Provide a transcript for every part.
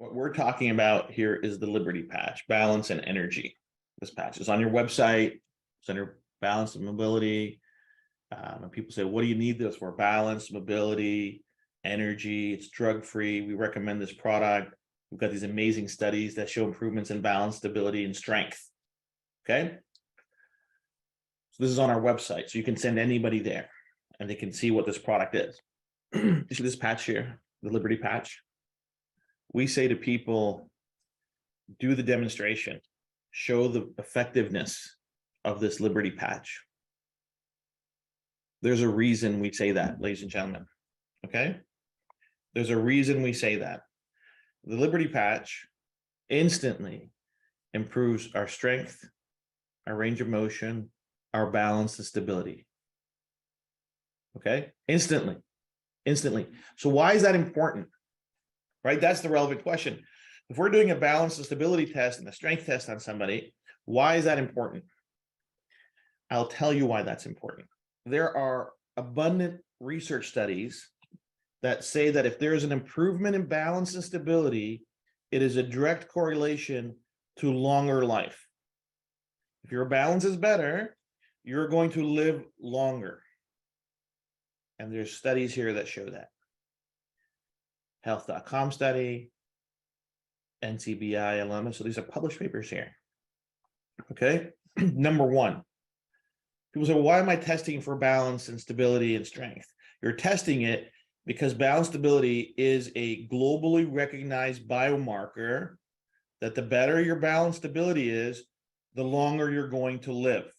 What we're talking about here is the Liberty patch, balance and energy. This patch is on your website. It's under balance and mobility. And people say, what do you need this for? Balance, mobility, energy. It's drug-free. We recommend this product. We've got these amazing studies that show improvements in balance, stability, and strength. Okay. So this is on our website. So you can send anybody there and they can see what this product is. You see this patch here, the Liberty patch? We say to people, do the demonstration, show the effectiveness of this Liberty patch. There's a reason we say that, ladies and gentlemen, okay? There's a reason we say that. The Liberty patch instantly improves our strength, our range of motion, our balance and stability, okay? Instantly. So why is that important? Right? That's the relevant question. If we're doing a balance and stability test and a strength test on somebody, why is that important? I'll tell you why that's important. There are abundant research studies that say that if there is an improvement in balance and stability, it is a direct correlation to longer life. If your balance is better, you're going to live longer. And there's studies here that show that. Health.com study, NCBI, alumni. So these are published papers here. Okay. Number one, people say, well, why am I testing for balance and stability and strength? You're testing it because balance stability is a globally recognized biomarker that the better your balance stability is, the longer you're going to live.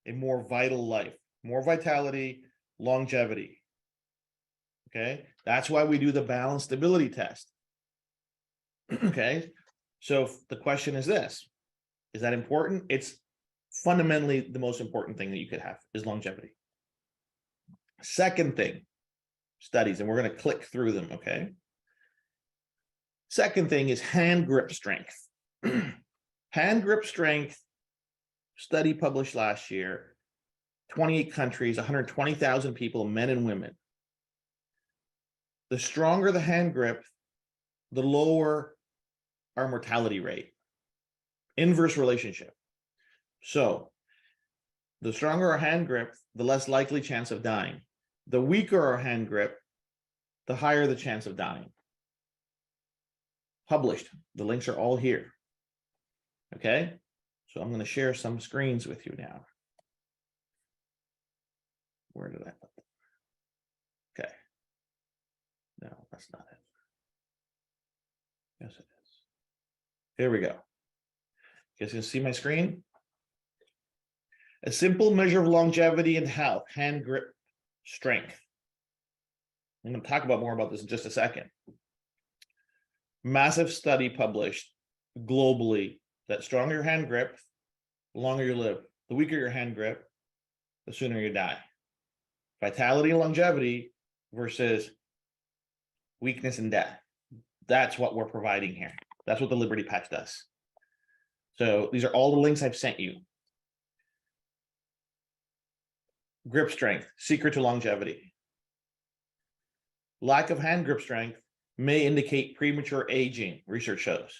A more vital life, more vitality, longevity. Okay, that's why we do the balance stability test. Okay, so the question is this: is that important? It's fundamentally the most important thing that you could have is longevity. Second thing, studies, and we're going to click through them. Okay. Second thing is hand grip strength. Hand grip strength study published last year, 28 countries, 120,000 people, men and women. The stronger the hand grip, the lower our mortality rate. Inverse relationship. So the stronger our hand grip, the less likely chance of dying. The weaker our hand grip, the higher the chance of dying. Published. The links are all here. Okay. So I'm going to share some screens with you now. Where did I put them? Okay. No, that's not it. Yes, it is. Here we go. You guys can see my screen? A simple measure of longevity and health, hand grip strength. I'm going to talk about more about this in just a second. Massive study published globally that stronger your hand grip, the longer you live. The weaker your hand grip, the sooner you die. Vitality and longevity versus weakness and death. That's what we're providing here. That's what the Liberty patch does. So these are all the links I've sent you. Grip strength, secret to longevity. Lack of hand grip strength may indicate premature aging, research shows.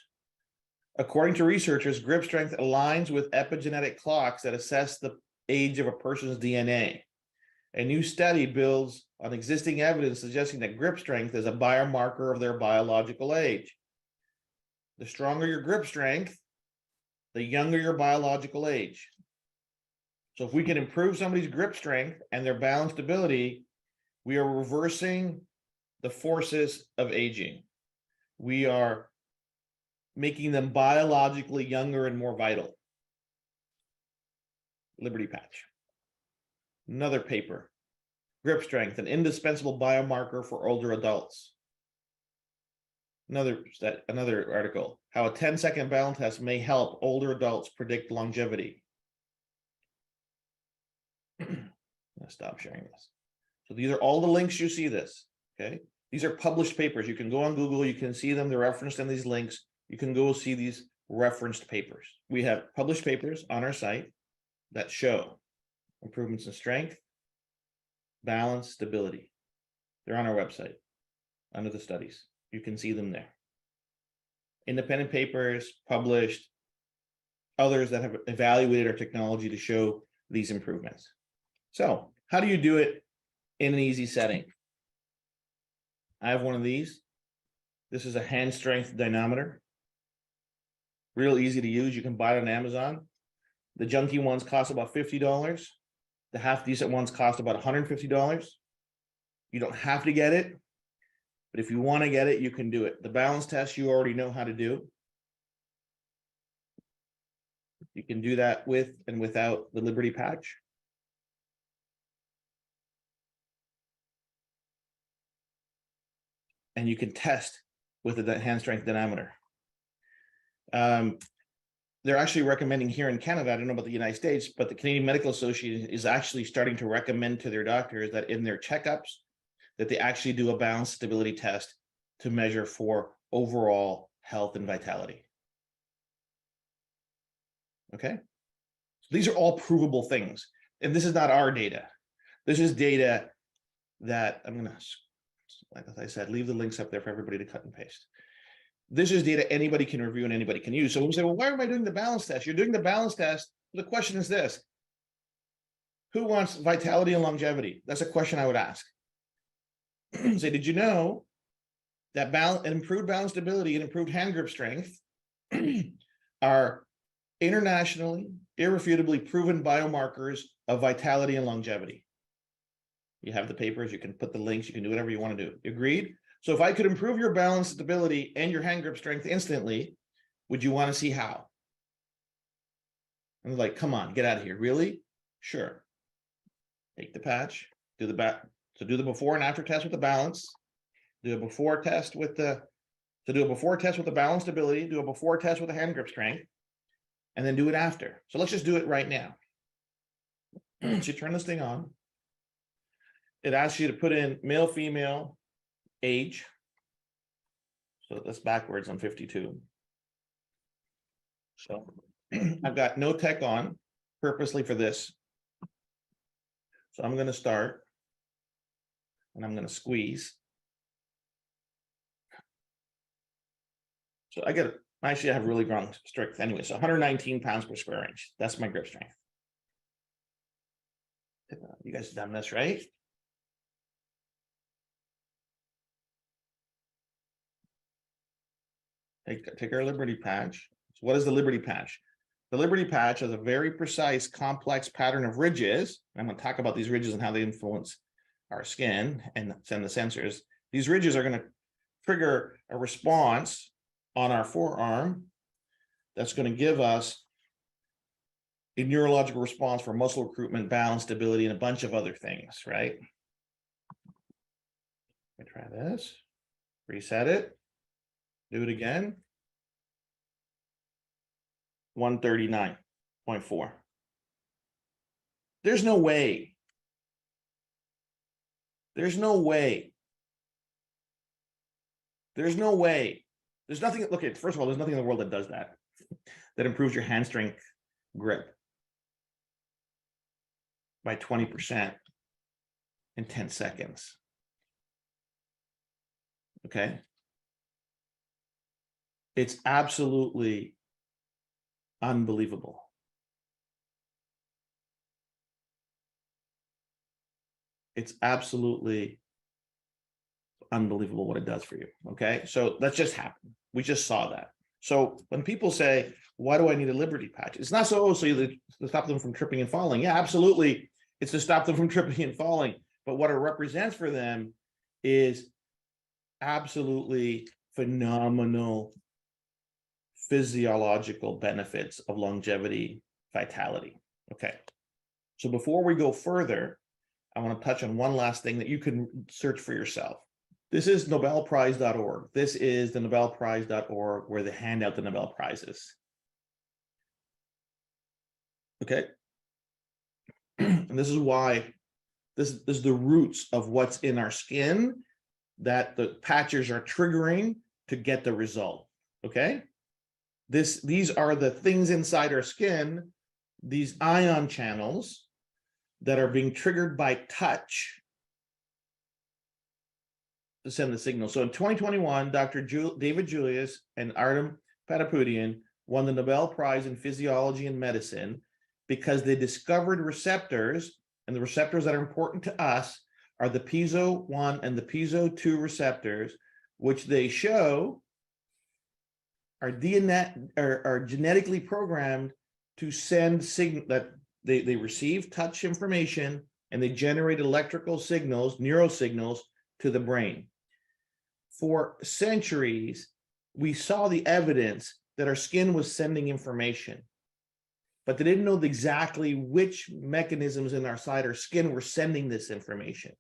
According to researchers, grip strength aligns with epigenetic clocks that assess the age of a person's DNA. A new study builds on existing evidence suggesting that grip strength is a biomarker of their biological age. The stronger your grip strength, the younger your biological age. So if we can improve somebody's grip strength and their balance stability, we are reversing the forces of aging. We are making them biologically younger and more vital. Liberty patch. Another paper. Grip strength, an indispensable biomarker for older adults. Another article. How a 10-second balance test may help older adults predict longevity. I'm going to stop sharing this. So these are all the links you see this. Okay. These are published papers. You can go on Google. You can see them. They're referenced in these links. You can go see these referenced papers. We have published papers on our site that show improvements in strength, balance, stability. They're on our website under the studies. You can see them there. independent papers published, others that have evaluated our technology to show these improvements. So how do you do it in an easy setting? I have one of these. This is a hand strength dynamometer. Real easy to use. You can buy it on Amazon. The junky ones cost about $50. The half decent ones cost about $150. You don't have to get it, but if you want to get it, you can do it. The balance test you already know how to do. You can do that with and without the Liberty patch. And you can test with the hand strength dynamometer. They're actually recommending here in Canada, I don't know about the United States, but the Canadian Medical Association is actually starting to recommend to their doctors that in their checkups, that they actually do a balance stability test to measure for overall health and vitality. Okay, so these are all provable things. And this is not our data. This is data that I'm going to, like I said, leave the links up there for everybody to cut and paste. This is data anybody can review and anybody can use. So when we say, well, why am I doing the balance test? You're doing the balance test. The question is this: who wants vitality and longevity? That's a question I would ask. Say, did you know that improved balance stability and improved hand grip strength are internationally, irrefutably proven biomarkers of vitality and longevity? You have the papers, you can put the links, you can do whatever you want to do. Agreed? So if I could improve your balance stability and your hand grip strength instantly, would you want to see how? I'm like, come on, get out of here. Really? Sure. Take the patch, do the do the before and after test with the balance, do a before test with the, do a before test with the balance stability, do a before test with the hand grip strength, and then do it after. So let's just do it right now. So you turn this thing on. It asks you to put in male, female, age. So that's backwards on 52. So I've got no tech on purposely for this. So I'm going to start and I'm going to squeeze. So I get it. Actually, I have really strong strength anyway. So 119 pounds per square inch. That's my grip strength. You guys have done this, right? Take our Liberty patch. So what is the Liberty patch? The Liberty patch has a very precise, complex pattern of ridges. I'm going to talk about these ridges and how they influence our skin and send the sensors. These ridges are going to trigger a response on our forearm that's going to give us a neurological response for muscle recruitment, balance, stability, and a bunch of other things, right? Let me try this. Reset it. Do it again. 139.4. There's no way. There's no way. There's no way. There's nothing. Look, first of all, there's nothing in the world that does that, that improves your hand strength grip by 20% in 10 seconds. Okay. It's absolutely unbelievable. It's absolutely unbelievable what it does for you. Okay. So that just happened. We just saw that. So when people say, why do I need a Liberty patch? It's not so to stop them from tripping and falling. Yeah, absolutely. It's to stop them from tripping and falling. But what it represents for them is absolutely phenomenal physiological benefits of longevity, vitality. Okay. So before we go further, I want to touch on one last thing that you can search for yourself. This is nobelprize.org. This is the nobelprize.org where they hand out the Nobel Prizes. Okay. And this is why this is the roots of what's in our skin that the patches are triggering to get the result. Okay. These are the things inside our skin, these ion channels that are being triggered by touch to send the signal. So in 2021, Dr. David Julius and Artem Patapoutian won the Nobel Prize in Physiology and Medicine because they discovered receptors, and the receptors that are important to us are the piezo 1 and the piezo 2 receptors, which they show are genetically programmed to send signal that they receive touch information and they generate electrical signals, neurosignals to the brain. For centuries, we saw the evidence that our skin was sending information, but they didn't know exactly which mechanisms inside our skin were sending this information.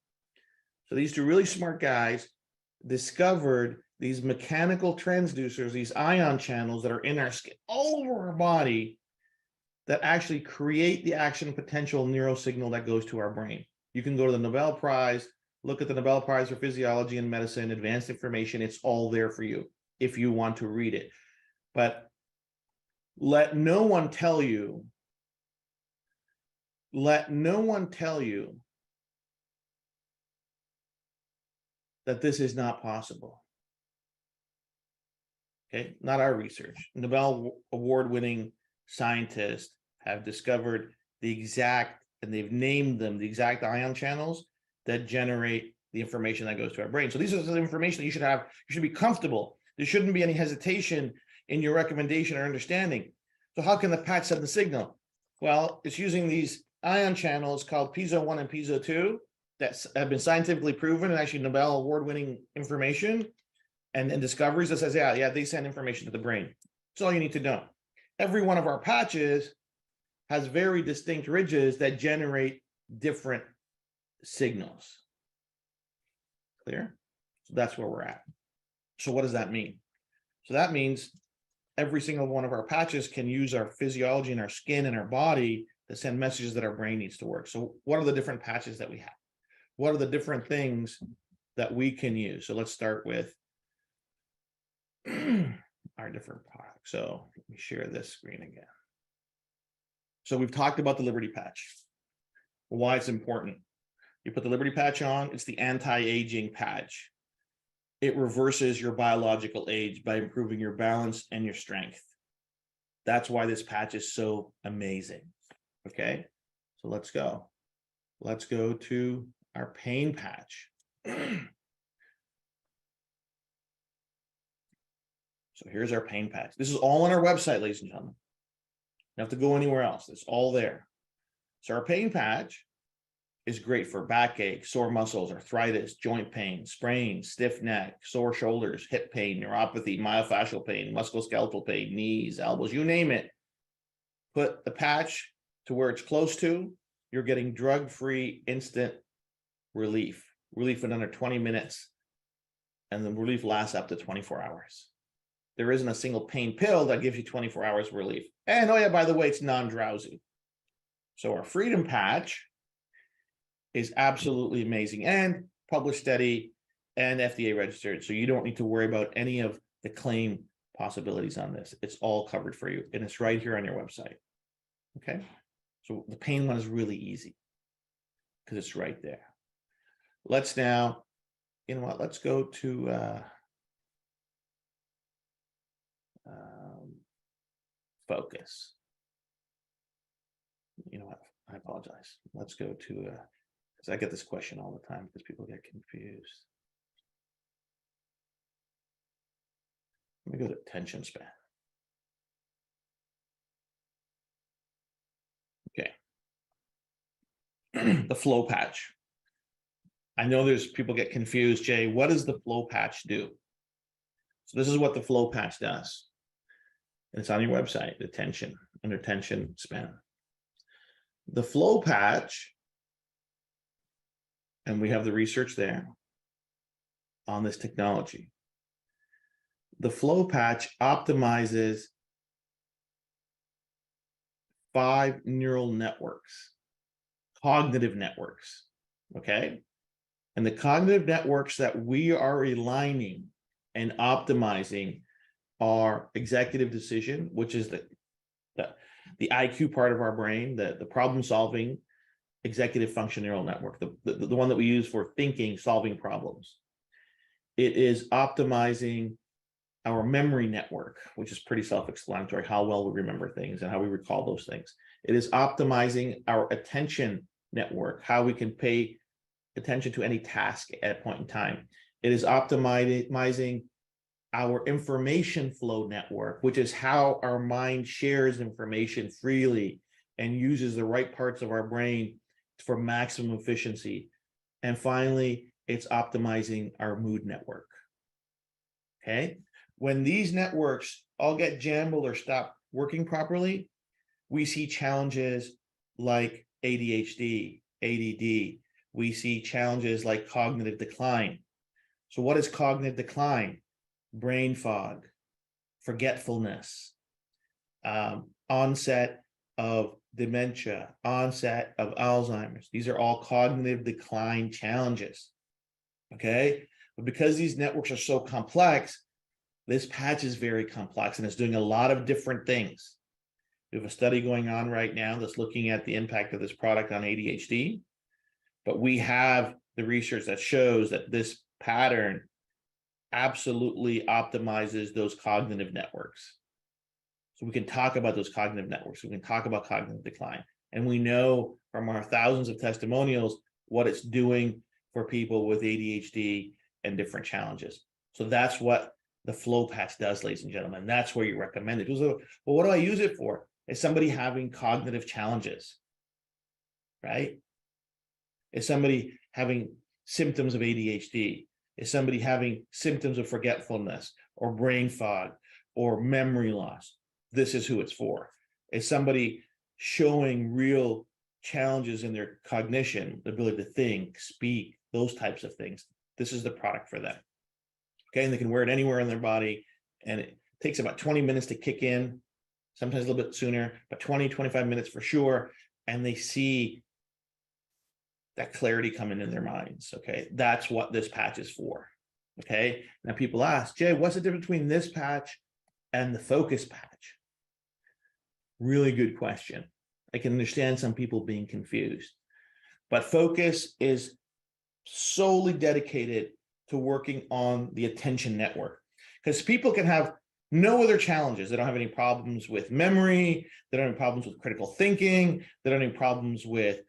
So these two really smart guys discovered these mechanical transducers, these ion channels that are in our skin all over our body that actually create the action potential neurosignal that goes to our brain. You can go to the Nobel Prize, look at the Nobel Prize for Physiology and Medicine, advanced information. It's all there for you if you want to read it. But let no one tell you that this is not possible. Okay, not our research. Nobel award-winning scientists have discovered the exact, and they've named them, the exact ion channels that generate the information that goes to our brain. So these are the information that you should have. You should be comfortable. There shouldn't be any hesitation in your recommendation or understanding. So how can the patch send the signal? Well, it's using these ion channels called piezo 1 and piezo 2 that have been scientifically proven and actually Nobel award-winning information and discoveries that says, yeah, they send information to the brain. That's all you need to know. Every one of our patches has very distinct ridges that generate different signals. Clear? So that's where we're at. So what does that mean? So that means every single one of our patches can use our physiology and our skin and our body to send messages that our brain needs to work. So what are the different patches that we have? What are the different things that we can use? So let's start with our different products. So let me share this screen again. So we've talked about the Liberty Patch, why it's important. You put the Liberty Patch on, it's the anti-aging patch. It reverses your biological age by improving your balance and your strength. That's why this patch is so amazing. Okay, so let's go. Let's go to our pain patch. So here's our pain patch. This is all on our website, ladies and gentlemen. You don't have to go anywhere else. It's all there. So our pain patch is great for backache, sore muscles, arthritis, joint pain, sprains, stiff neck, sore shoulders, hip pain, neuropathy, myofascial pain, musculoskeletal pain, knees, elbows, you name it. Put the patch to where it's close to, you're getting drug-free instant relief in under 20 minutes, and the relief lasts up to 24 hours. There isn't a single pain pill that gives you 24 hours relief. And oh yeah, by the way, it's non-drowsy. So our Freedom Patch is absolutely amazing and published study and FDA registered. So you don't need to worry about any of the claim possibilities on this. It's all covered for you and it's right here on your website. Okay. So the pain one is really easy because it's right there. Let's now, you know what, let's go to focus. You know what, I apologize. Let's go to, because I get this question all the time because people get confused. Let me go to attention span. Okay. The flow patch. I know there's people get confused, Jay, what does the flow patch do? So this is what the flow patch does. And it's on your website, attention, under attention span. The flow patch, and we have the research there on this technology. The flow patch optimizes 5 neural networks, cognitive networks, okay? And the cognitive networks that we are aligning and optimizing are executive decision, which is the IQ part of our brain, the problem-solving executive function neural network, the one that we use for thinking, solving problems. It is optimizing our memory network, which is pretty self-explanatory, how well we remember things and how we recall those things. It is optimizing our attention network, how we can pay attention to any task at a point in time. It is optimizing our information flow network, which is how our mind shares information freely and uses the right parts of our brain for maximum efficiency. And finally, it's optimizing our mood network. Okay. When these networks all get jumbled or stop working properly, we see challenges like ADHD, ADD. We see challenges like cognitive decline. So what is cognitive decline? Brain fog, forgetfulness, onset of dementia, onset of Alzheimer's. These are all cognitive decline challenges. Okay. But because these networks are so complex, this patch is very complex and it's doing a lot of different things. We have a study going on right now that's looking at the impact of this product on ADHD, but we have the research that shows that this pattern absolutely optimizes those cognitive networks. So we can talk about those cognitive networks. We can talk about cognitive decline. And we know from our thousands of testimonials what it's doing for people with ADHD and different challenges. So that's what the flow patch does, ladies and gentlemen. That's where you recommend it. Well, what do I use it for? Is somebody having cognitive challenges, right? Is somebody having symptoms of ADHD? Is somebody having symptoms of forgetfulness or brain fog or memory loss? This is who it's for. Is somebody showing real challenges in their cognition, the ability to think, speak, those types of things? This is the product for them. Okay, and they can wear it anywhere in their body, and it takes about 20 minutes to kick in, sometimes a little bit sooner, but 20, 25 minutes for sure, and they see that clarity coming in their minds. Okay, that's what this patch is for. Okay, now people ask, Jay, what's the difference between this patch and the focus patch? Really good question. I can understand some people being confused, but focus is solely dedicated to working on the attention network, because people can have no other challenges. They don't have any problems with memory. They don't have any problems with critical thinking. They don't have any problems with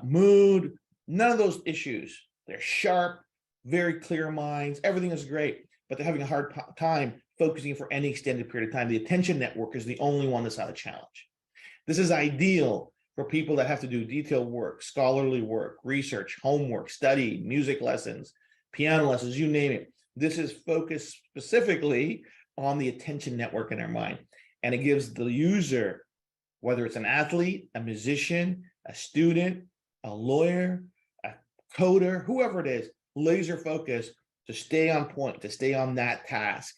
mood. None of those issues. They're sharp, very clear minds. Everything is great, but they're having a hard time focusing for any extended period of time. The attention network is the only one that's not a challenge. This is ideal for people that have to do detailed work, scholarly work, research, homework, study, music lessons, piano lessons, you name it. This is focused specifically on the attention network in our mind. And it gives the user, whether it's an athlete, a musician, a student, a lawyer, a coder, whoever it is, laser focus to stay on point, to stay on that task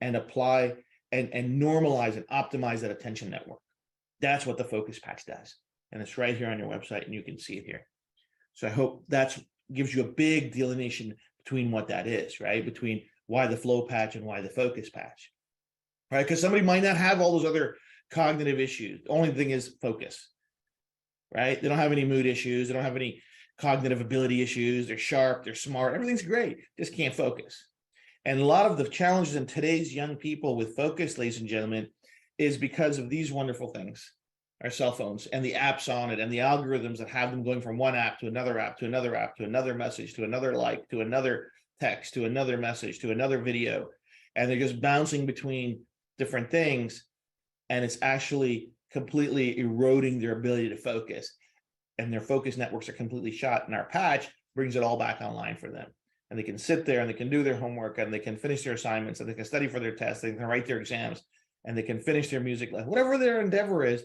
and apply and normalize and optimize that attention network. That's what the focus patch does. And it's right here on your website and you can see it here. So I hope that gives you a big delineation between what that is, right? Between why the flow patch and why the focus patch, right? Because somebody might not have all those other cognitive issues. The only thing is focus, right? They don't have any mood issues. They don't have any cognitive ability issues. They're sharp, they're smart, everything's great, just can't focus. And a lot of the challenges in today's young people with focus, ladies and gentlemen, is because of these wonderful things, our cell phones and the apps on it and the algorithms that have them going from one app to another app, to another app, to another message, to another like, to another text, to another message, to another video. And they're just bouncing between different things. And it's actually completely eroding their ability to focus. And their focus networks are completely shot. And our patch brings it all back online for them. And they can sit there and they can do their homework and they can finish their assignments and they can study for their tests. They can write their exams and they can finish their music lesson. Whatever their endeavor is,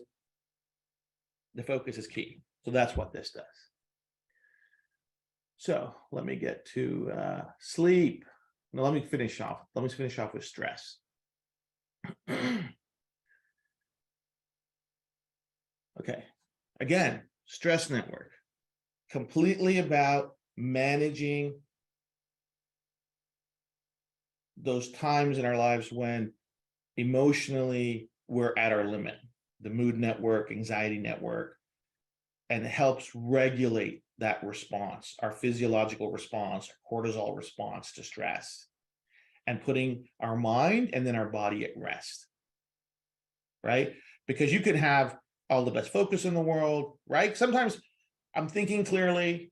the focus is key. So that's what this does. So let me get to sleep. Now let me finish off. Let me finish off with stress. Okay. Again, stress network. Completely about managing those times in our lives when emotionally we're at our limit. The mood network, anxiety network, and helps regulate that response, our physiological response, our cortisol response to stress, and putting our mind and then our body at rest, right? Because you can have all the best focus in the world, right? Sometimes I'm thinking clearly,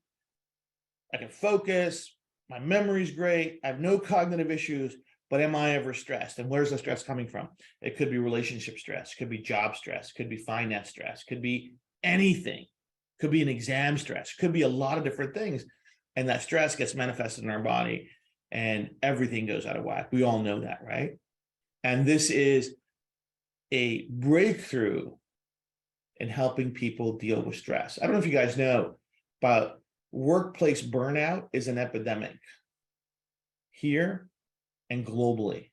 I can focus, my memory's great, I have no cognitive issues, but am I ever stressed? And where's the stress coming from? It could be relationship stress, could be job stress, could be finance stress, could be anything, could be an exam stress, could be a lot of different things. And that stress gets manifested in our body and everything goes out of whack. We all know that, right? And this is a breakthrough in helping people deal with stress. I don't know if you guys know, but workplace burnout is an epidemic here and globally,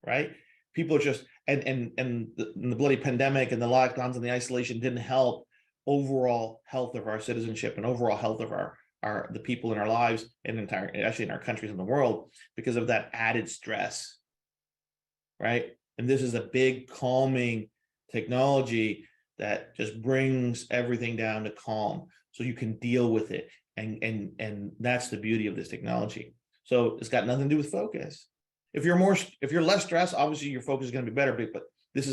right? People are just, and the bloody pandemic and the lockdowns and the isolation didn't help overall health of our citizenship and overall health of the people in our lives and actually in our countries in the world because of that added stress, right? And this is a big calming technology that just brings everything down to calm so you can deal with it. And that's the beauty of this technology. So it's got nothing to do with focus. If you're less stressed, obviously your focus is going to be better, but this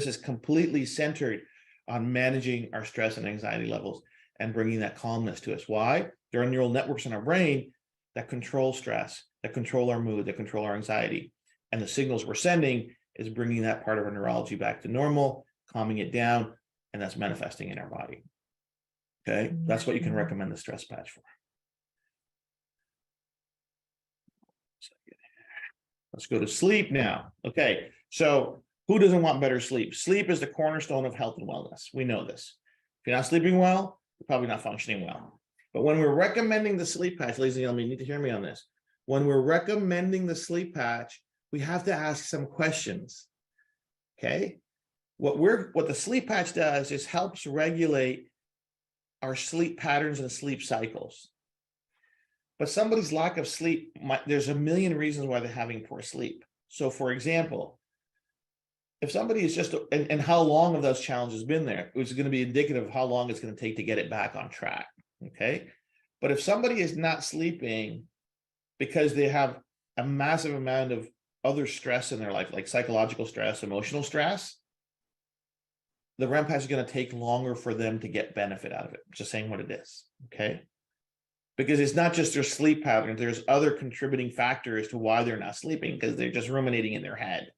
is completely centered on managing our stress and anxiety levels and bringing that calmness to us. Why? There are neural networks in our brain that control stress, that control our mood, that control our anxiety. And the signals we're sending is bringing that part of our neurology back to normal, calming it down, and that's manifesting in our body. Okay, that's what you can recommend the stress patch for. Let's go to sleep now. Okay, so who doesn't want better sleep? Sleep is the cornerstone of health and wellness. We know this. If you're not sleeping well, you're probably not functioning well. But when we're recommending the sleep patch, ladies and gentlemen, you need to hear me on this. When we're recommending the sleep patch, we have to ask some questions. Okay, what the sleep patch does is helps regulate our sleep patterns and sleep cycles. But somebody's lack of sleep, there's a million reasons why they're having poor sleep. So for example, if somebody is just, and how long have those challenges been there, it's going to be indicative of how long it's going to take to get it back on track. Okay. But if somebody is not sleeping because they have a massive amount of other stress in their life, like psychological stress, emotional stress, the REM patch is going to take longer for them to get benefit out of it. Just saying what it is. Okay. Because it's not just their sleep patterns, there's other contributing factors to why they're not sleeping because they're just ruminating in their head.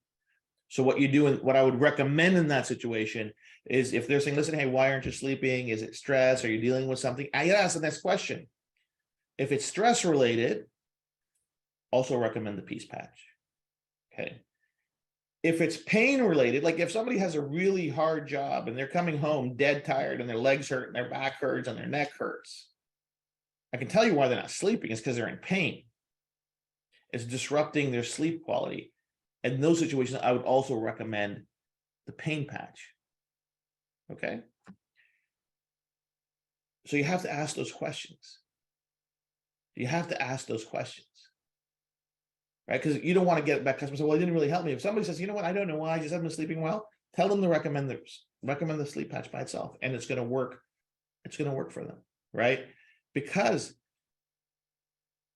So what you do, and what I would recommend in that situation is if they're saying, listen, hey, why aren't you sleeping? Is it stress? Are you dealing with something? I ask the next question. If it's stress related, also recommend the peace patch. Okay. If it's pain related, like if somebody has a really hard job and they're coming home dead tired and their legs hurt and their back hurts and their neck hurts, I can tell you why they're not sleeping. It's because they're in pain. It's disrupting their sleep quality. And in those situations, I would also recommend the pain patch. Okay. So you have to ask those questions. You have to ask those questions. Right? Because you don't want to get back customers say, well, it didn't really help me. If somebody says, you know what, I don't know why, I just haven't been sleeping well, tell them to recommend the sleep patch by itself. And it's going to work. It's going to work for them. Right? Because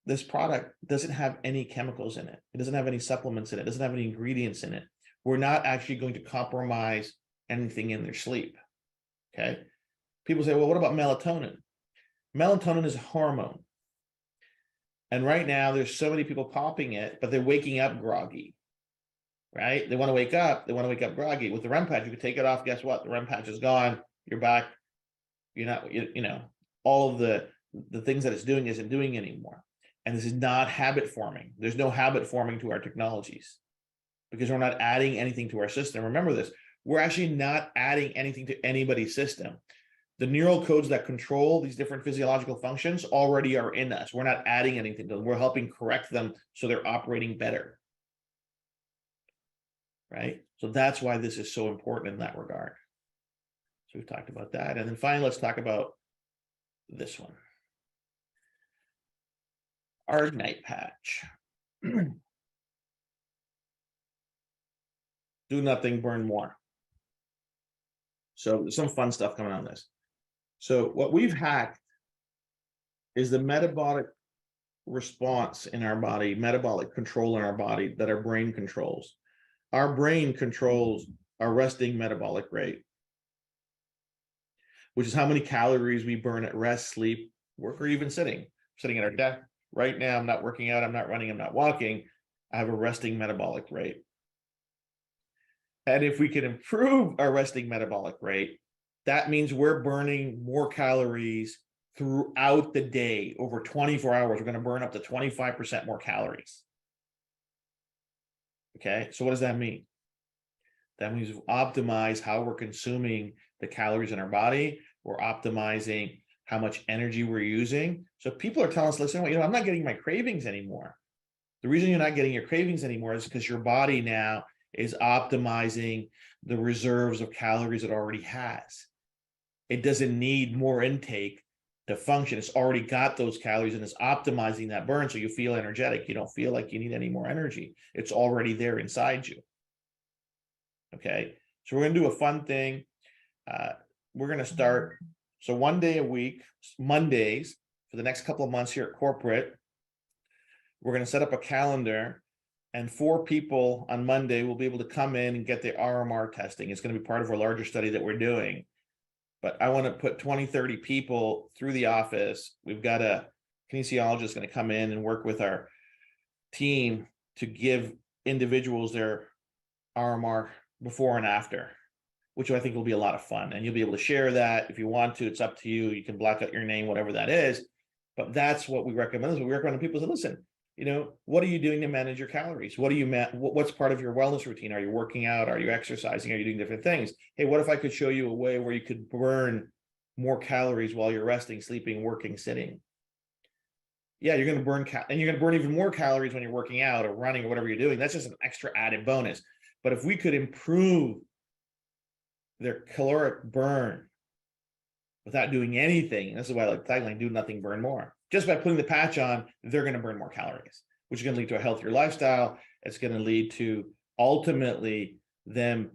this product doesn't have any chemicals in it. It doesn't have any supplements in it. It doesn't have any ingredients in it. We're not actually going to compromise anything in their sleep. Okay. People say, well, what about melatonin? Melatonin is a hormone. And right now there's so many people popping it, but they're waking up groggy, right? They want to wake up groggy. With the REM patch, you can take it off. Guess what? The REM patch is gone. You're back. You're not, all of the things that it's doing isn't doing anymore. And this is not habit forming. There's no habit forming to our technologies because we're not adding anything to our system. Remember this, we're actually not adding anything to anybody's system. The neural codes that control these different physiological functions already are in us. We're not adding anything to them. We're helping correct them so they're operating better. Right? So that's why this is so important in that regard. So we've talked about that. And then finally, let's talk about this one. Our night patch. Do nothing, burn more. So there's some fun stuff coming on this. So what we've hacked is the metabolic response in our body, metabolic control in our body that our brain controls. Our brain controls our resting metabolic rate, which is how many calories we burn at rest, sleep, work, or even sitting at our desk. Right now, I'm not working out, I'm not running, I'm not walking. I have a resting metabolic rate. And if we can improve our resting metabolic rate, that means we're burning more calories throughout the day. Over 24 hours, we're going to burn up to 25% more calories. Okay, so what does that mean? That means we optimize how we're consuming the calories in our body. We're optimizing how much energy we're using. So people are telling us, listen, I'm not getting my cravings anymore. The reason you're not getting your cravings anymore is because your body now is optimizing the reserves of calories it already has. It doesn't need more intake to function. It's already got those calories and it's optimizing that burn. So you feel energetic. You don't feel like you need any more energy. It's already there inside you. Okay. So we're going to do a fun thing. We're going to start. So 1 day a week, Mondays, for the next couple of months here at corporate, we're going to set up a calendar, and 4 people on Monday will be able to come in and get the RMR testing. It's going to be part of a larger study that we're doing. But I want to put 20, 30 people through the office. We've got a kinesiologist going to come in and work with our team to give individuals their RMR before and after, which I think will be a lot of fun. And you'll be able to share that if you want to. It's up to you. You can black out your name, whatever that is. But that's what we recommend. We recommend people to listen. What are you doing to manage your calories? What's part of your wellness routine? Are you working out? Are you exercising? Are you doing different things? Hey, what if I could show you a way where you could burn more calories while you're resting, sleeping, working, sitting? Yeah, you're going to burn and you're going to burn even more calories when you're working out or running or whatever you're doing. That's just an extra added bonus. But if we could improve their caloric burn without doing anything, this is why I like tagline, do nothing, burn more. Just by putting the patch on, they're going to burn more calories, which is going to lead to a healthier lifestyle. It's going to lead to ultimately them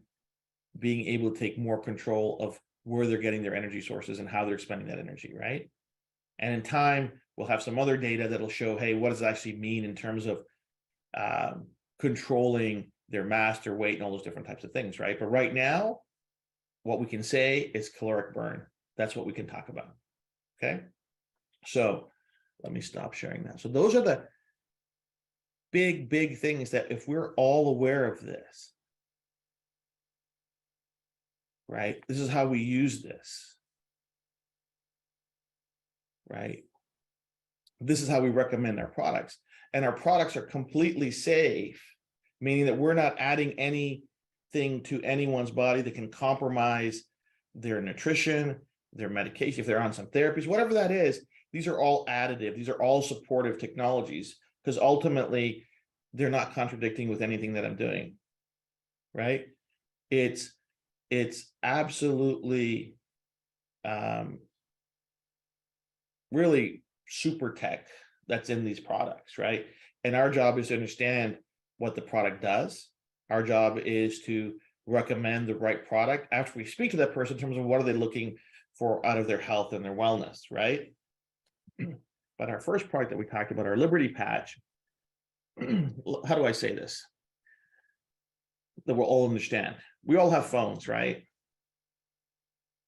being able to take more control of where they're getting their energy sources and how they're spending that energy, right? And in time, we'll have some other data that'll show, hey, what does it actually mean in terms of controlling their mass, their weight, and all those different types of things, right? But right now, what we can say is caloric burn. That's what we can talk about, okay? So let me stop sharing that. So those are the big things that if we're all aware of this, right? This is how we use this, right? This is how we recommend our products. And our products are completely safe, meaning that we're not adding anything to anyone's body that can compromise their nutrition, their medication, if they're on some therapies, whatever that is. These are all additive. These are all supportive technologies, because ultimately they're not contradicting with anything that I'm doing, right? It's absolutely really super tech that's in these products, right? And our job is to understand what the product does. Our job is to recommend the right product after we speak to that person in terms of what are they looking for out of their health and their wellness, right? But our first product that we talked about, our Liberty Patch, how do I say this that we'll all understand? We all have phones, right?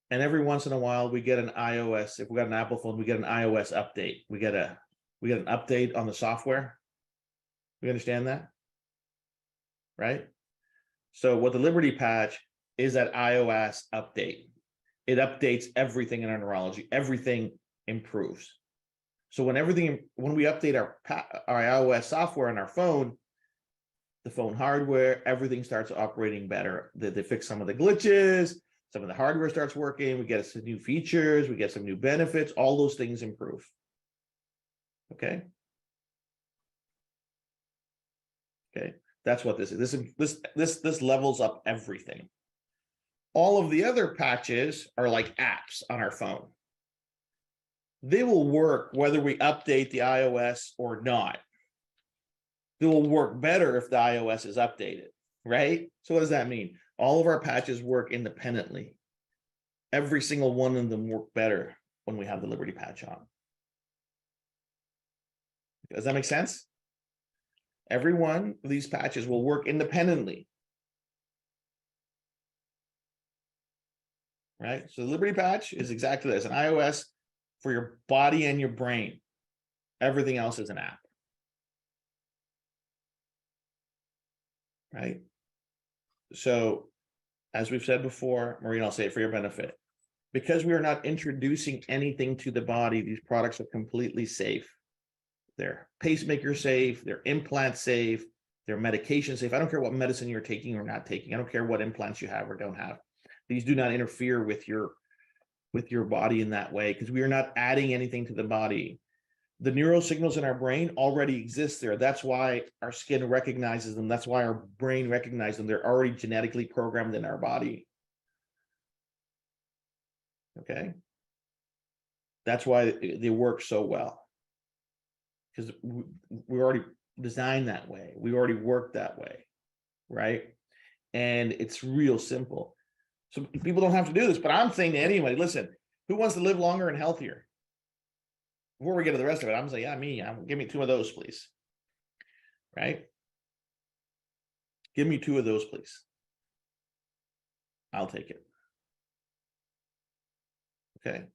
And every once in a while we get an iOS. If we got an Apple phone, we get an iOS update. We get an update on the software. We understand that, right? So what the Liberty Patch is, that iOS update. It updates everything in our neurology. Everything improves. So when we update our iOS software on our phone, the phone hardware, everything starts operating better. They fix some of the glitches, some of the hardware starts working, we get some new features, we get some new benefits, all those things improve. Okay. Okay, that's what this is. This levels up everything. All of the other patches are like apps on our phone. They will work whether we update the iOS or not. They will work better if the iOS is updated, right? So what does that mean? All of our patches work independently. every single one of them work better when we have the Liberty patch on. Does that make sense? Every one of these patches will work independently. Right? So the Liberty patch is exactly this, an iOS for your body and your brain. Everything else is an app. Right? So, as we've said before, Maureen, I'll say it for your benefit. Because we are not introducing anything to the body, these products are completely safe. They're pacemaker safe, they're implant safe, they're medication safe. I don't care what medicine you're taking or not taking. I don't care what implants you have or don't have. These do not interfere with your body in that way, because we are not adding anything to the body. The neural signals in our brain already exist there. That's why our skin recognizes them. That's why our brain recognizes them. They're already genetically programmed in our body. Okay? That's why they work so well. Because we already designed that way. We already work that way, right? And it's real simple. So people don't have to do this, but I'm saying to anybody, listen, who wants to live longer and healthier? Before we get to the rest of it, I'm saying, yeah, me. Give me 2 of those, please. Right? Give me 2 of those, please. I'll take it. Okay.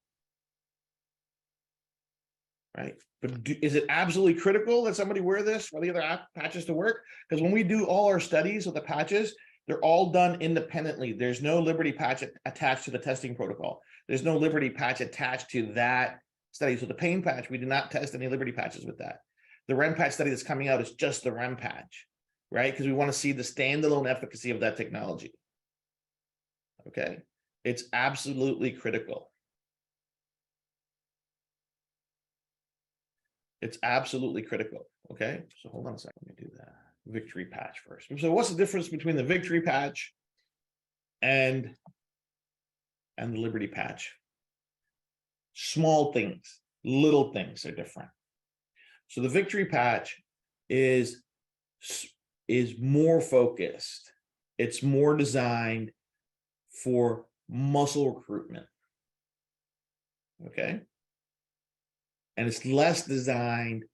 Right. But is it absolutely critical that somebody wear this for the other patches to work? Because when we do all our studies of the patches, they're all done independently. There's no Liberty patch attached to the testing protocol. There's no Liberty patch attached to that study. So the pain patch, we do not test any Liberty patches with that. The REM patch study that's coming out is just the REM patch, right? Because we want to see the standalone efficacy of that technology. Okay. It's absolutely critical. It's absolutely critical. Okay. So hold on a second. Let me do that. Victory patch first. So what's the difference between the Victory patch and the Liberty patch? Small things, little things are different. So the Victory patch is more focused. It's more designed for muscle recruitment. Okay. And it's less designed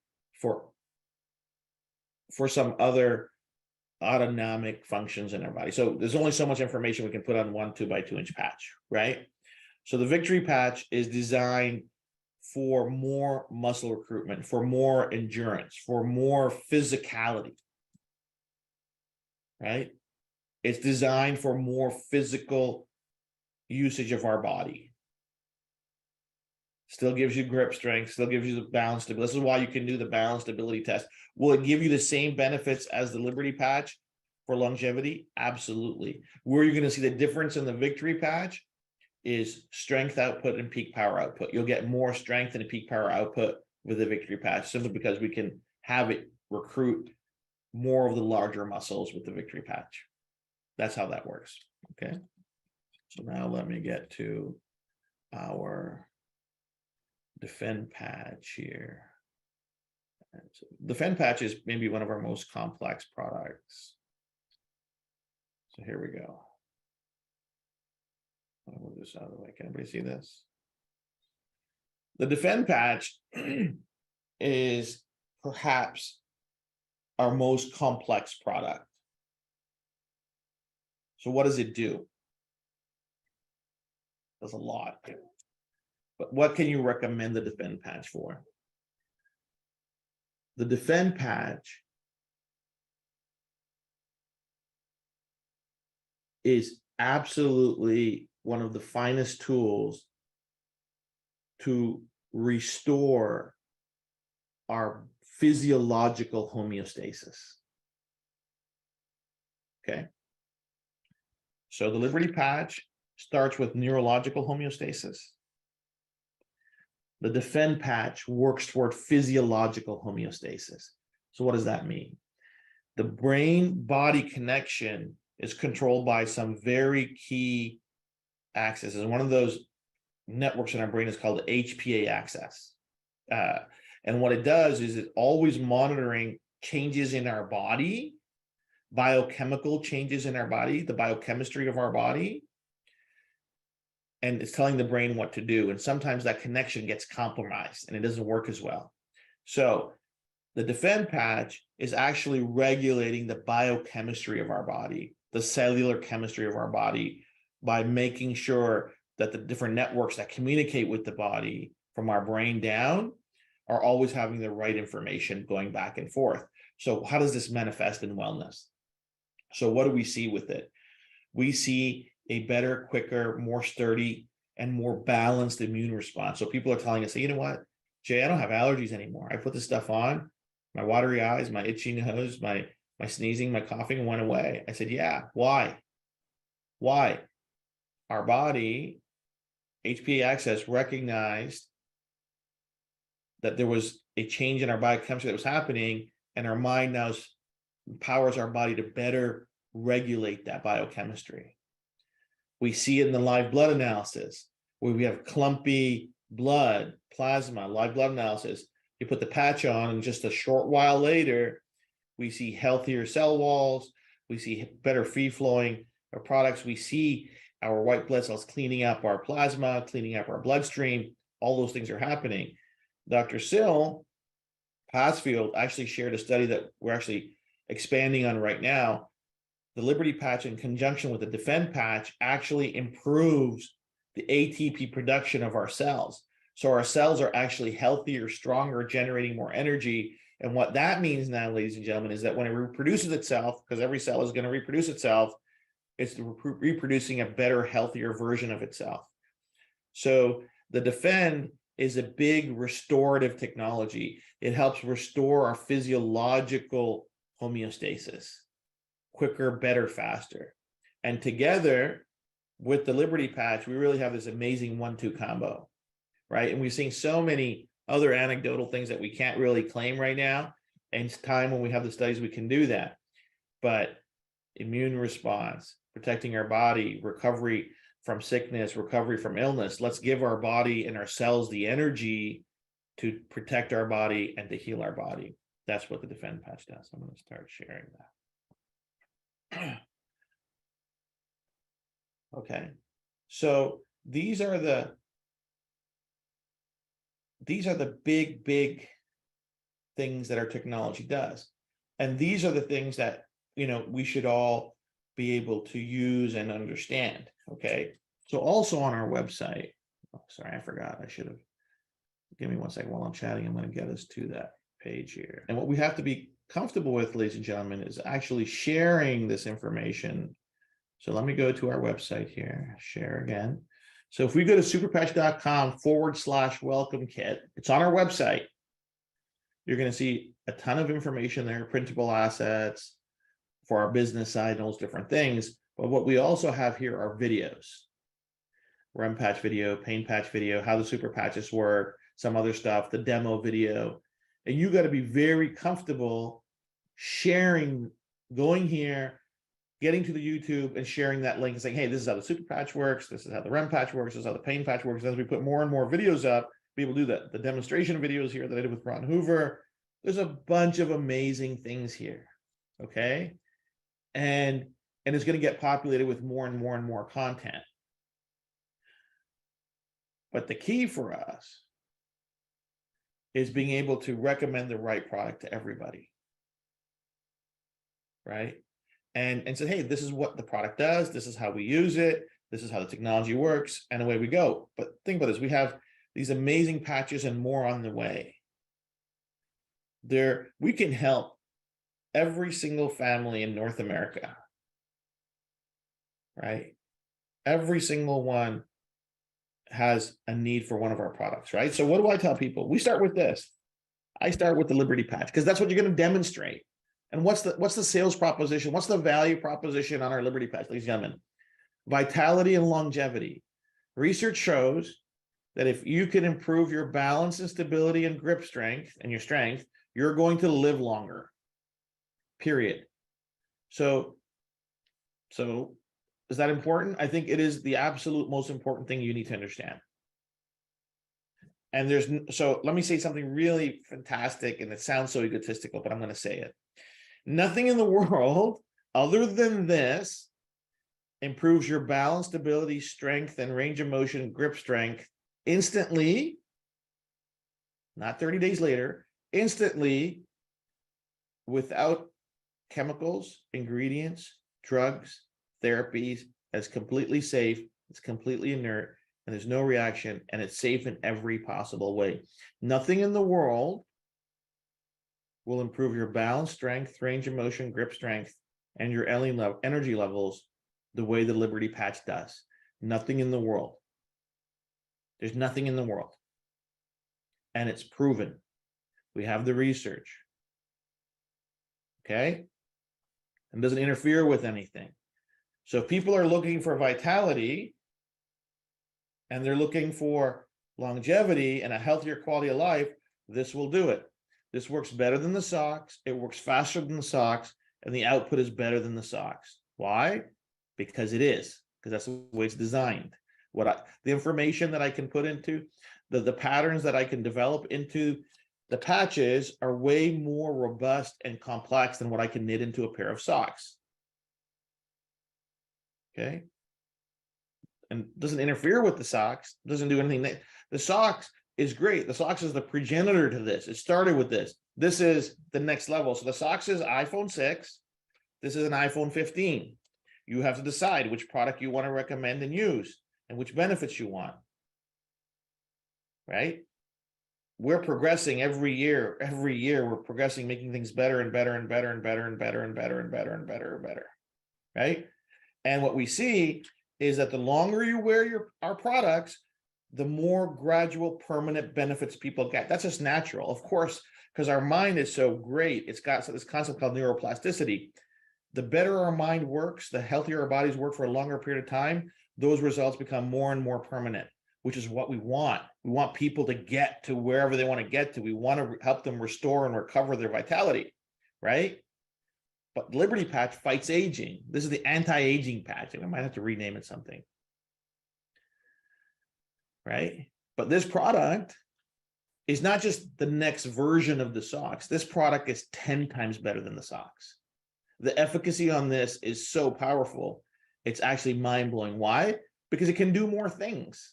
for some other autonomic functions in our body. So there's only so much information we can put on 1 2x2-inch patch, right? So the Victory patch is designed for more muscle recruitment, for more endurance, for more physicality, right? It's designed for more physical usage of our body. Still gives you grip strength, still gives you the balance stability. This is why you can do the balance stability test. Will it give you the same benefits as the Liberty patch for longevity? Absolutely. Where you're going to see the difference in the Victory patch is strength output and peak power output. You'll get more strength and peak power output with the Victory patch, simply because we can have it recruit more of the larger muscles with the Victory patch. That's how that works. Okay. So now let me get to our Defend patch here. So Defend patch is maybe one of our most complex products. So here we go. I'll move this out of the way. Can anybody see this? The Defend patch is perhaps our most complex product. So what does it do? It does a lot. But what can you recommend the Defend patch for? The Defend patch is absolutely one of the finest tools to restore our physiological homeostasis. Okay. So the Liberty patch starts with neurological homeostasis. The Defend patch works toward physiological homeostasis. So what does that mean? The brain-body connection is controlled by some very key axis. And one of those networks in our brain is called the HPA axis. And what it does is it's always monitoring changes in our body, biochemical changes in our body, the biochemistry of our body, and it's telling the brain what to do. And sometimes that connection gets compromised and it doesn't work as well. So the defend patch is actually regulating the biochemistry of our body, the cellular chemistry of our body, by making sure that the different networks that communicate with the body from our brain down are always having the right information going back and forth. So how does this manifest in wellness? So what do we see with it? We see a better, quicker, more sturdy, and more balanced immune response. So people are telling us, you know what, Jay, I don't have allergies anymore. I put this stuff on, my watery eyes, my itchy nose, my sneezing, my coughing went away. I said, yeah, why? Why? Our body, HPA Access, recognized that there was a change in our biochemistry that was happening, and our mind now empowers our body to better regulate that biochemistry. We see it in the live blood analysis, where we have clumpy blood, plasma, live blood analysis. You put the patch on, and just a short while later, we see healthier cell walls. We see better free-flowing products. We see our white blood cells cleaning up our plasma, cleaning up our bloodstream. All those things are happening. Dr. Sill Passfield actually shared a study that we're actually expanding on right now. The Liberty patch, in conjunction with the Defend patch, actually improves the ATP production of our cells. So our cells are actually healthier, stronger, generating more energy. And what that means now, ladies and gentlemen, is that when it reproduces itself, because every cell is going to reproduce itself, it's reproducing a better, healthier version of itself. So the Defend is a big restorative technology. It helps restore our physiological homeostasis quicker, better, faster. And together with the Liberty patch, we really have this amazing 1-2 combo, right? And we're seeing so many other anecdotal things that we can't really claim right now. And it's time when we have the studies, we can do that. But immune response, protecting our body, recovery from sickness, recovery from illness. Let's give our body and our cells the energy to protect our body and to heal our body. That's what the Defend patch does. I'm going to start sharing that. Okay, so these are the big things that our technology does. And these are the things that, we should all be able to use and understand. Okay, so also on our website, sorry, I forgot, I should have, give me 1 second while I'm chatting. I'm going to get us to that page here. And what we have to be comfortable with, ladies and gentlemen, is actually sharing this information. So let me go to our website here, share again. So if we go to superpatch.com/welcome kit, it's on our website. You're going to see a ton of information there, printable assets for our business side, and those different things. But what we also have here are videos, REM patch video, pain patch video, how the super patches work, some other stuff, the demo video. And you got to be very comfortable sharing, going here, getting to the YouTube and sharing that link and saying, hey, this is how the super patch works. This is how the REM patch works. This is how the pain patch works. As we put more and more videos up, be able to do that. The demonstration videos here that I did with Ron Hoover, there's a bunch of amazing things here. Okay. And it's going to get populated with more and more and more content. But the key for us is being able to recommend the right product to everybody. Right. And say, hey, this is what the product does. This is how we use it. This is how the technology works. And away we go. But think about this. We have these amazing patches and more on the way. We can help every single family in North America. Right. Every single one has a need for one of our products. Right. So what do I tell people? We start with this. I start with the Liberty patch because that's what you're going to demonstrate. And what's the sales proposition? What's the value proposition on our Liberty patch, ladies and gentlemen? Vitality and longevity. Research shows that if you can improve your balance and stability and grip strength and your strength, you're going to live longer. Period. So is that important? I think it is the absolute most important thing you need to understand. And so let me say something really fantastic, and it sounds so egotistical, but I'm going to say it. Nothing in the world other than this improves your balance, stability, strength, and range of motion, grip strength instantly, not 30 days later, instantly, without chemicals, ingredients, drugs, therapies. It's completely safe, it's completely inert, and there's no reaction, and it's safe in every possible way. Nothing in the world will improve your balance, strength, range of motion, grip strength, and your energy levels the way the Liberty Patch does. Nothing in the world. There's nothing in the world. And it's proven. We have the research. Okay? And doesn't interfere with anything. So if people are looking for vitality and they're looking for longevity and a healthier quality of life, this will do it. This works better than the socks. It works faster than the socks, and the output is better than the socks. Why? Because it is, because that's the way it's designed. The information that I can put into the patterns that I can develop into the patches are way more robust and complex than what I can knit into a pair of socks. Okay. And doesn't interfere with the socks, doesn't do anything. The socks is great. The socks is the progenitor to this. It started with this. This is the next level. So the socks is iPhone 6. This is an iPhone 15. You have to decide which product you want to recommend and use and which benefits you want. Right? We're progressing every year. Every year we're progressing, making things better and better and better and better and better and better and better and better and better. Right? And what we see is that the longer you wear our products, the more gradual permanent benefits people get. That's just natural, of course, because our mind is so great. It's got this concept called neuroplasticity. The better our mind works, the healthier our bodies work for a longer period of time, those results become more and more permanent, which is what we want. We want people to get to wherever they want to get to. We want to help them restore and recover their vitality, right? But Liberty Patch fights aging. This is the anti-aging patch. I might have to rename it something. Right? But this product is not just the next version of the socks. This product is 10 times better than the socks. The efficacy on this is so powerful. It's actually mind-blowing. Why? Because it can do more things.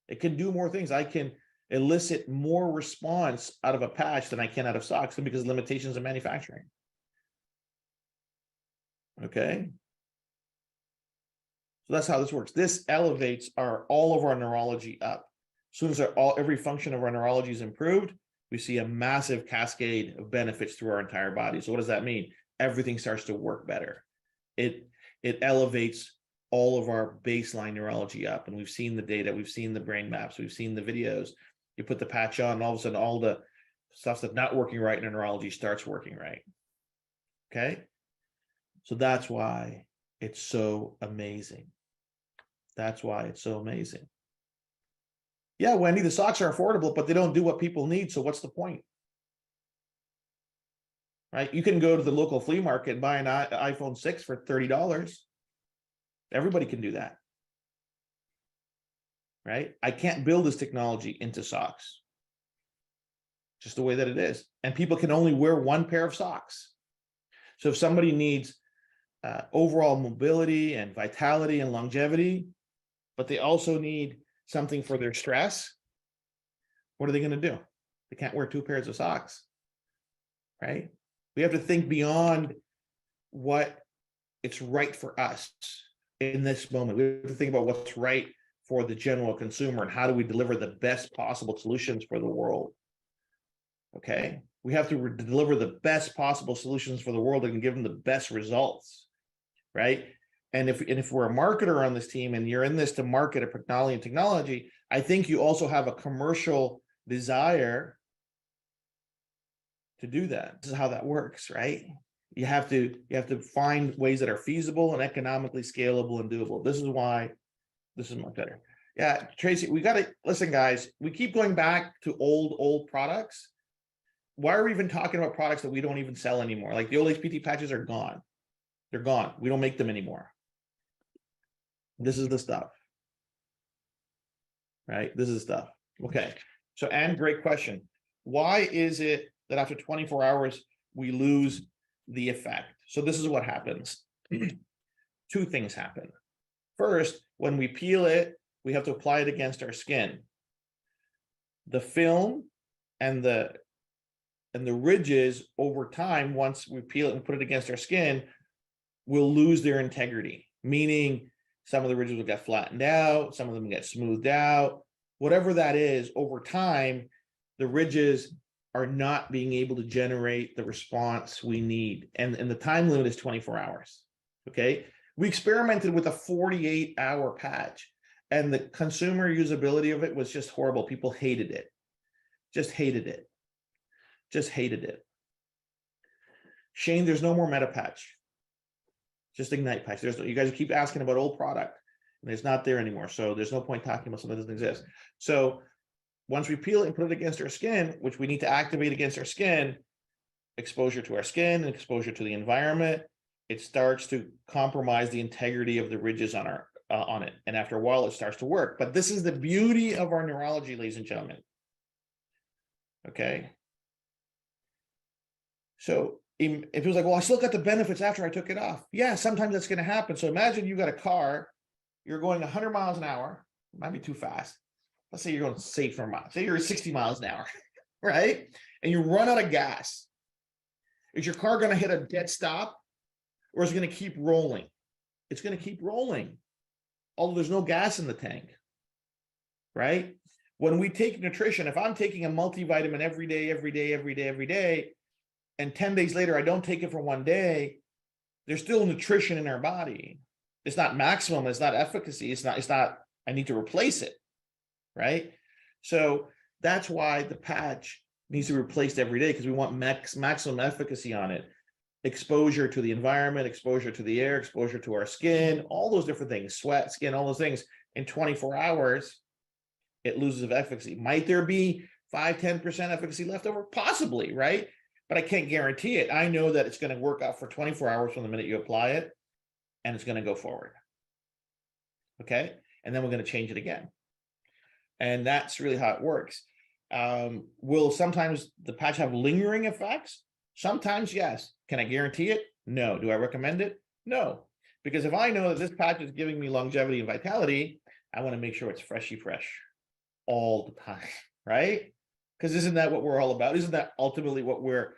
It can do more things. I can elicit more response out of a patch than I can out of socks because of limitations of manufacturing. Okay. So that's how this works. This elevates all of our neurology up. As soon as every function of our neurology is improved, we see a massive cascade of benefits through our entire body. So what does that mean? Everything starts to work better. It elevates all of our baseline neurology up. And we've seen the data, we've seen the brain maps, we've seen the videos. You put the patch on, and all of a sudden all the stuff that's not working right in our neurology starts working right. Okay? So that's why it's so amazing. That's why it's so amazing. Yeah, Wendy, the socks are affordable, but they don't do what people need. So what's the point? Right? You can go to the local flea market and buy an iPhone 6 for $30. Everybody can do that. Right? I can't build this technology into socks. Just the way that it is. And people can only wear one pair of socks. So if somebody needs overall mobility and vitality and longevity, but they also need something for their stress, what are they going to do? They can't wear two pairs of socks, right? We have to think beyond what it's right for us in this moment. We have to think about what's right for the general consumer and how do we deliver the best possible solutions for the world. Okay, we have to deliver the best possible solutions for the world and give them the best results, right? And if we're a marketer on this team and you're in this to market a technology, I think you also have a commercial desire to do that. This is how that works, right? You have to find ways that are feasible and economically scalable and doable. This is why this is much better. Yeah, Tracy, we got to listen, guys. We keep going back to old products. Why are we even talking about products that we don't even sell anymore? Like the old HPT patches are gone. They're gone. We don't make them anymore. This is the stuff, right? This is the stuff. Okay. So, Anne, great question. Why is it that after 24 hours, we lose the effect? So this is what happens. two things happen. First, when we peel it, we have to apply it against our skin. The film and the ridges over time, once we peel it and put it against our skin, will lose their integrity, meaning some of the ridges will get flattened out, some of them get smoothed out. Whatever that is, over time, the ridges are not being able to generate the response we need. And the time limit is 24 hours, okay? We experimented with a 48-hour patch, and the consumer usability of it was just horrible. People hated it, just hated it, just hated it. Shane, there's no more meta patch, just Ignite patch. You guys keep asking about old product, and it's not there anymore. So there's no point talking about something that doesn't exist. So once we peel it and put it against our skin, which we need to activate against our skin, exposure to our skin and exposure to the environment, it starts to compromise the integrity of the ridges on our on it. And after a while, it starts to work. But this is the beauty of our neurology, ladies and gentlemen. Okay. So if it was like, well, I still got the benefits after I took it off. Yeah, sometimes that's going to happen. So imagine you got a car, you're going 100 miles an hour, it might be too fast. Let's say you're going safe for a mile. Say you're at 60 miles an hour, right? And you run out of gas. Is your car going to hit a dead stop, or is it going to keep rolling? It's going to keep rolling, although there's no gas in the tank, right? When we take nutrition, if I'm taking a multivitamin every day, and 10 days later, I don't take it for one day, there's still nutrition in our body. It's not maximum, it's not efficacy, it's not, I need to replace it, right? So that's why the patch needs to be replaced every day, because we want maximum efficacy on it. Exposure to the environment, exposure to the air, exposure to our skin, all those different things, sweat, skin, all those things. In 24 hours, it loses of efficacy. Might there be 5-10% efficacy left over? Possibly, right? But I can't guarantee it. I know that it's going to work out for 24 hours from the minute you apply it, and it's going to go forward. Okay? And then we're going to change it again. And that's really how it works. Will sometimes the patch have lingering effects? Sometimes, yes. Can I guarantee it? No. Do I recommend it? No. Because if I know that this patch is giving me longevity and vitality, I want to make sure it's freshy fresh all the time, right? Because isn't that what we're all about? Isn't that ultimately what we're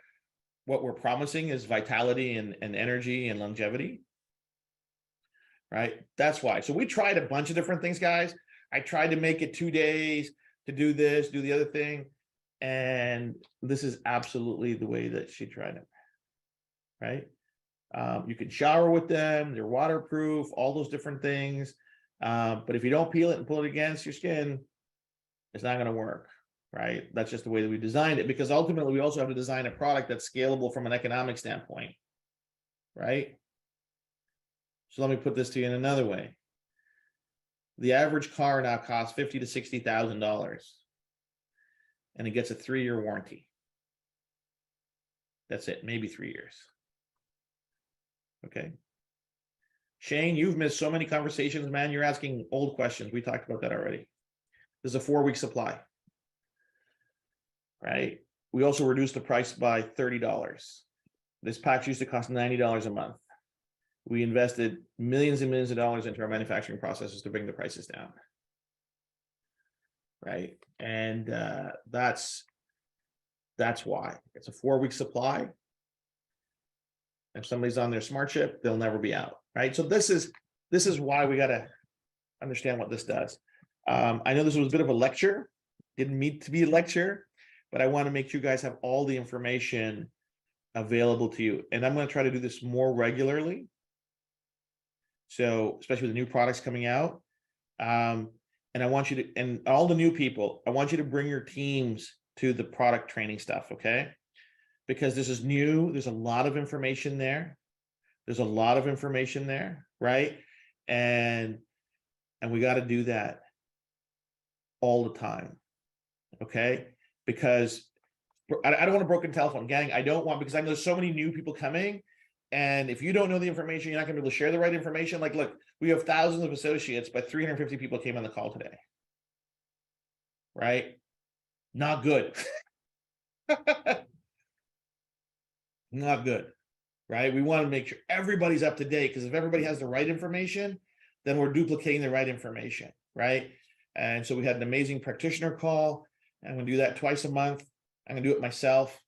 promising is vitality and energy and longevity? Right? That's why. So we tried a bunch of different things, guys. I tried to make it 2 days to do this, do the other thing. And this is absolutely the way that she tried it. Right? You can shower with them. They're waterproof, all those different things. But if you don't peel it and pull it against your skin, it's not going to work. Right? That's just the way that we designed it, because ultimately we also have to design a product that's scalable from an economic standpoint. Right? So let me put this to you in another way. The average car now costs $50,000 to $60,000, and it gets a 3-year warranty. That's it, maybe 3 years. Okay. Shane, you've missed so many conversations, man. You're asking old questions. We talked about that already. There's a 4-week supply. Right? We also reduced the price by $30. This patch used to cost $90 a month. We invested millions and millions of dollars into our manufacturing processes to bring the prices down. Right? And that's why. It's a 4-week supply. If somebody's on their smart chip, they'll never be out. Right? So this is why we got to understand what this does. I know this was a bit of a lecture. Didn't mean to be a lecture, but I want to make sure you guys have all the information available to you. And I'm going to try to do this more regularly. So, especially with the new products coming out. And I want you to, and all the new people, I want you to bring your teams to the product training stuff, okay? Because this is new. There's a lot of information there. There's a lot of information there, right? And we got to do that all the time, okay? Because I don't want a broken telephone, gang. I don't want, because I know there's so many new people coming. And if you don't know the information, you're not going to be able to share the right information. Like, look, we have thousands of associates, but 350 people came on the call today. Right? Not good. Not good. right? We want to make sure everybody's up to date, because if everybody has the right information, then we're duplicating the right information, right? And so we had an amazing practitioner call. I'm going to do that twice a month. I'm going to do it myself.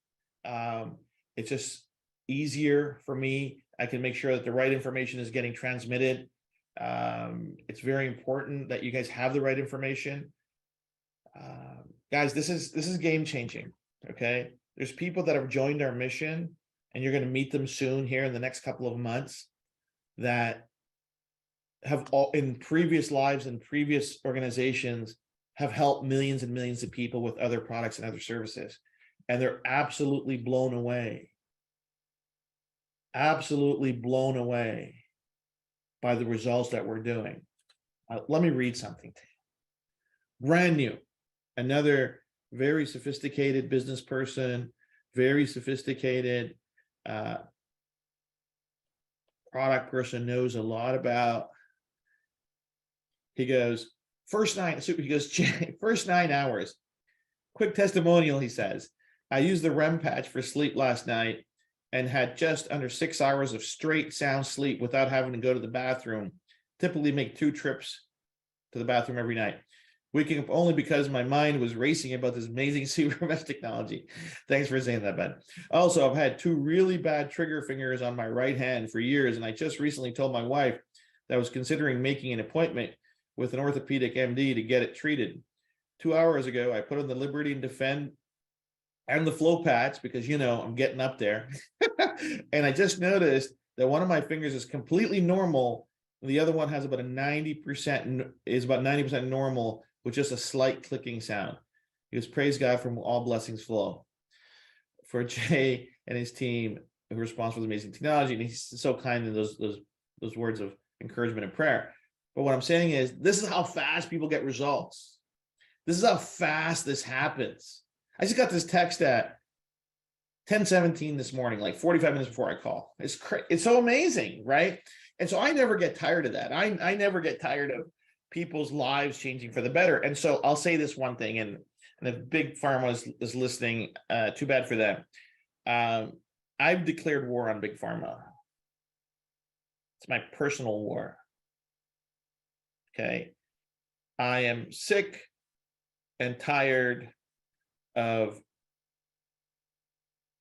It's just easier for me. I can make sure that the right information is getting transmitted. It's very important that you guys have the right information. Guys, this is game changing. Okay, there's people that have joined our mission, and you're going to meet them soon here in the next couple of months, that have all in previous lives and previous organizations have helped millions and millions of people with other products and other services, and they're absolutely blown away by the results that we're doing. Let me read something to you. Brand new, another very sophisticated business person, very sophisticated product person, knows a lot about. He goes, first 9 hours. Quick testimonial, he says. I used the REM patch for sleep last night and had just under 6 hours of straight sound sleep without having to go to the bathroom. Typically make 2 trips to the bathroom every night. Waking up only because my mind was racing about this amazing CRMS technology. Thanks for saying that, Ben. Also, I've had 2 really bad trigger fingers on my right hand for years, and I just recently told my wife that I was considering making an appointment with an orthopedic MD to get it treated. 2 hours ago, I put on the Liberty and Defend and the Flow patch because, you know, I'm getting up there. And I just noticed that one of my fingers is completely normal. And the other one has about 90% normal with just a slight clicking sound. He goes, praise God, from all blessings flow. For Jay and his team who are responsible for the amazing technology. And he's so kind in those words of encouragement and prayer. But what I'm saying is, this is how fast people get results. This is how fast this happens. I just got this text at 10:17 this morning, like 45 minutes before I call. It's so amazing, right? And so I never get tired of that. I never get tired of people's lives changing for the better. And so I'll say this one thing, and if Big Pharma is listening, too bad for them. I've declared war on Big Pharma. It's my personal war. Okay. I am sick and tired of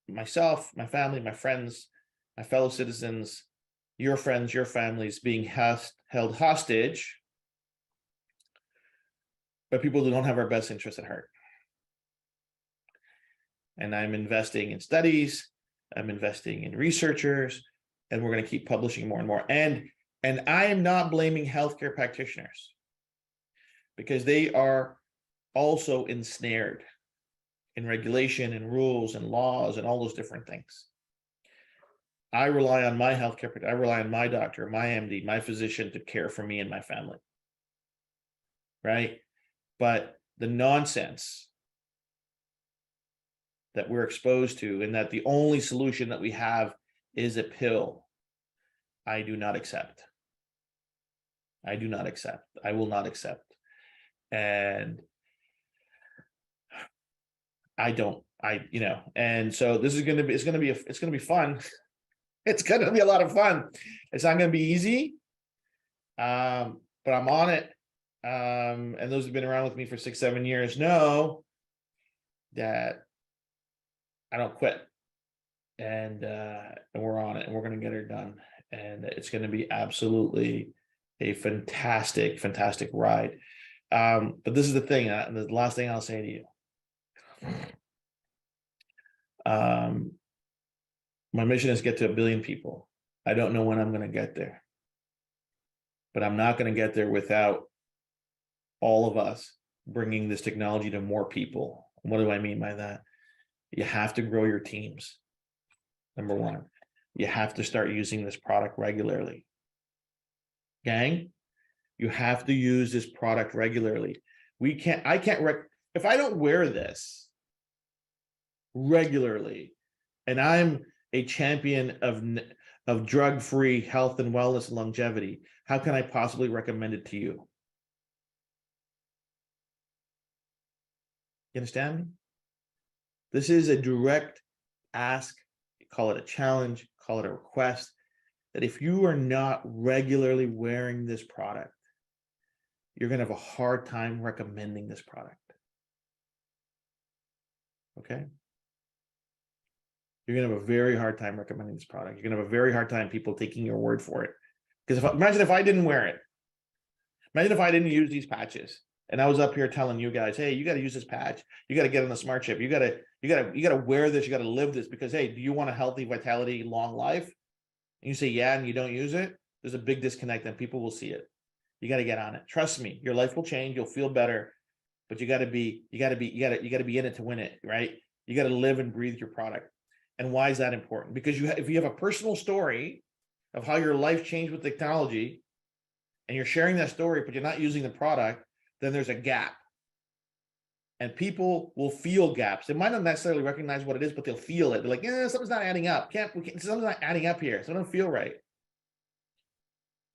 myself, my family, my friends, my fellow citizens, your friends, your families being held hostage by people who don't have our best interests at heart. And I'm investing in studies, I'm investing in researchers, and we're going to keep publishing more and more. And I am not blaming healthcare practitioners, because they are also ensnared in regulation and rules and laws and all those different things. I rely on my healthcare, I rely on my doctor, my MD, my physician to care for me and my family. Right? But the nonsense that we're exposed to, and that the only solution that we have is a pill, I do not accept. I do not accept. I will not accept. And and so this is going to be, it's going to be fun. It's going to be a lot of fun. It's not going to be easy. But I'm on it. And those who've been around with me for 6-7 years know that I don't quit. And we're on it, and we're going to get it done. And it's going to be absolutely a fantastic, fantastic ride. But this is the thing, and the last thing I'll say to you. My mission is to get to 1 billion people. I don't know when I'm going to get there, but I'm not going to get there without all of us bringing this technology to more people. What do I mean by that? You have to grow your teams. Number one, you have to start using this product regularly. Gang, you have to use this product regularly. If I don't wear this regularly, and I'm a champion of drug-free health and wellness and longevity, how can I possibly recommend it to you? You understand me? This is a direct ask, call it a challenge, call it a request, that if you are not regularly wearing this product, you're going to have a hard time recommending this product. Okay? You're going to have a very hard time recommending this product. You're going to have a very hard time people taking your word for it. Because imagine if I didn't wear it. Imagine if I didn't use these patches and I was up here telling you guys, hey, you got to use this patch. You got to get on the smart chip. You got to wear this. You got to live this because, hey, do you want a healthy vitality, long life? And you say, yeah, and you don't use it. There's a big disconnect and people will see it. You got to get on it. Trust me, your life will change. You'll feel better, but you got to be in it to win it, right? You got to live and breathe your product. And why is that important? Because if you have a personal story of how your life changed with technology and you're sharing that story, but you're not using the product, then there's a gap. And people will feel gaps. They might not necessarily recognize what it is, but they'll feel it. They're like, yeah, something's not adding up. Something's not adding up here. Something don't feel right.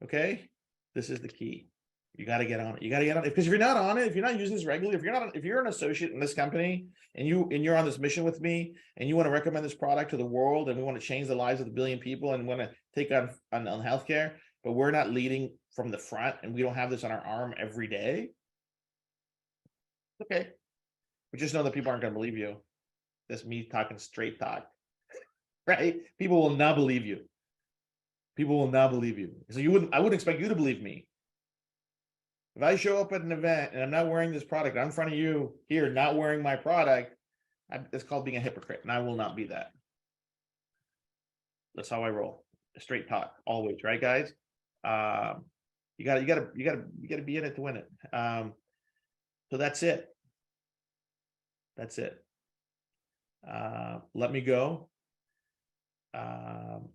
Okay? This is the key. You got to get on it. You got to get on it. Because if you're not on it, if you're not using this regularly, if you're an associate in this company and you're on this mission with me and you want to recommend this product to the world and we want to change the lives of the billion people and want to take on healthcare, but we're not leading from the front and we don't have this on our arm every day. Okay. But just know that people aren't going to believe you. That's me talking straight talk, right? People will not believe you. People will not believe you. So I wouldn't expect you to believe me. If I show up at an event and I'm not wearing this product, I'm in front of you here, not wearing my product, it's called being a hypocrite, and I will not be that. That's how I roll. Straight talk, always, right, guys? You gotta be in it to win it. So that's it. That's it. Let me go.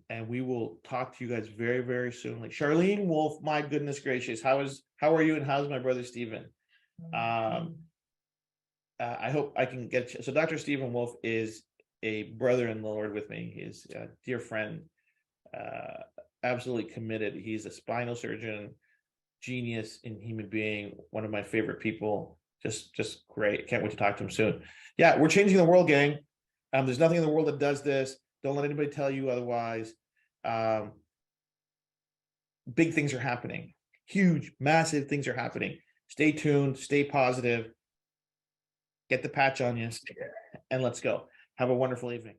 And we will talk to you guys very, very soon. Like Charlene Wolf, my goodness gracious, how are you and how's my brother Stephen? I hope I can get so Dr. Stephen Wolf is a brother in the Lord with me. He's a dear friend, absolutely committed. He's a spinal surgeon, genius in human being, one of my favorite people. Just great. Can't wait to talk to him soon. Yeah, we're changing the world, gang. There's nothing in the world that does this. Don't let anybody tell you otherwise. Big things are happening. Huge, massive things are happening. Stay tuned. Stay positive. Get the patch on you. And let's go. Have a wonderful evening.